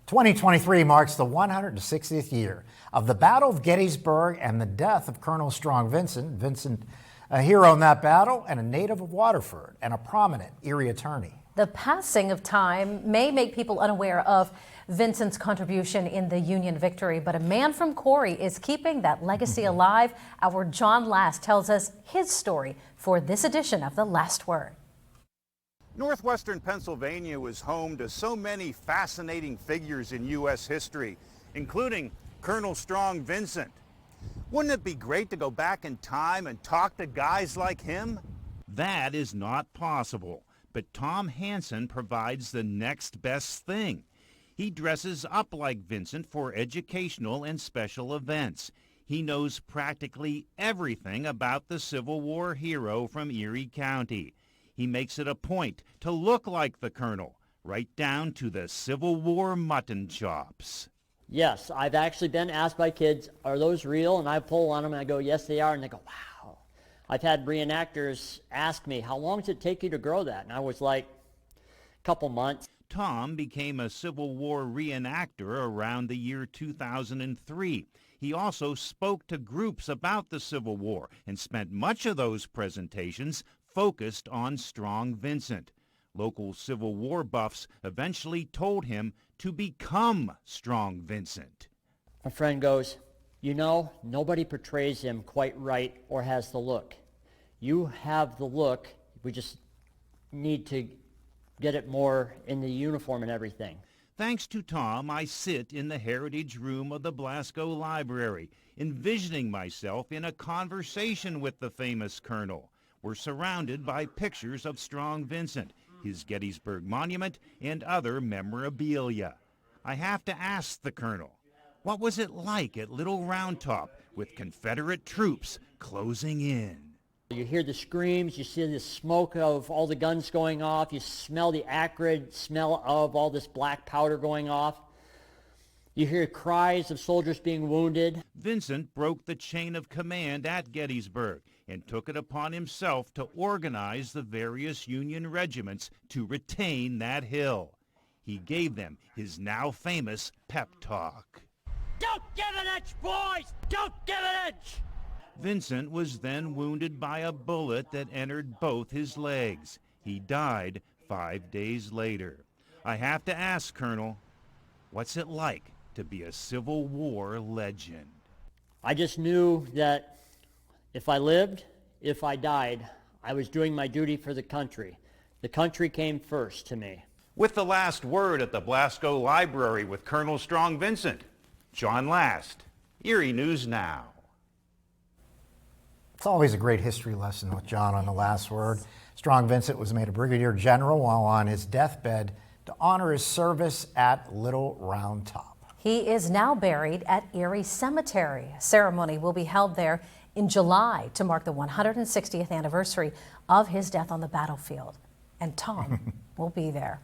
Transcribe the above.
2023 marks the 160th year of the Battle of Gettysburg and the death of Colonel Strong Vincent. Vincent, a hero in that battle and a native of Waterford and a prominent Erie attorney. The passing of time may make people unaware of Vincent's contribution in the Union victory, but a man from Corry is keeping that legacy alive. Our John Last tells us his story for this edition of The Last Word. Northwestern Pennsylvania was home to so many fascinating figures in U.S. history, including Colonel Strong Vincent. Wouldn't it be great to go back in time and talk to guys like him? That is not possible, but Tom Hansen provides the next best thing. He dresses up like Vincent for educational and special events. He knows practically everything about the Civil War hero from Erie County. He makes it a point to look like the Colonel, right down to the Civil War mutton chops. Yes, I've actually been asked by kids, are those real? And I pull on them and I go, yes, they are. And they go, wow. I've had reenactors ask me, how long does it take you to grow that? And I was like, a couple months. Tom became a Civil War reenactor around the year 2003. He also spoke to groups about the Civil War and spent much of those presentations focused on Strong Vincent. Local Civil War buffs eventually told him to become Strong Vincent. A friend goes, you know, nobody portrays him quite right or has the look. You have the look, we just need to get it more in the uniform and everything. Thanks to Tom, I sit in the Heritage Room of the Blasco Library, envisioning myself in a conversation with the famous Colonel. We're surrounded by pictures of Strong Vincent, his Gettysburg Monument, and other memorabilia. I have to ask the Colonel, what was it like at Little Round Top with Confederate troops closing in? You hear the screams, you see the smoke of all the guns going off, you smell the acrid smell of all this black powder going off. You hear cries of soldiers being wounded. Vincent broke the chain of command at Gettysburg and took it upon himself to organize the various Union regiments to retain that hill. He gave them his now famous pep talk. Don't give an inch, boys! Don't give an inch! Vincent was then wounded by a bullet that entered both his legs. He died 5 days later. I have to ask, Colonel, what's it like to be a Civil War legend? I just knew that if I lived, if I died, I was doing my duty for the country. The country came first to me. With the last word at the Blasco Library with Colonel Strong Vincent, John Last, Erie News Now. It's always a great history lesson with John on The Last Word. Strong Vincent was made a brigadier general while on his deathbed to honor his service at Little Round Top. He is now buried at Erie Cemetery. A ceremony will be held there in July to mark the 160th anniversary of his death on the battlefield. And Tom will be there.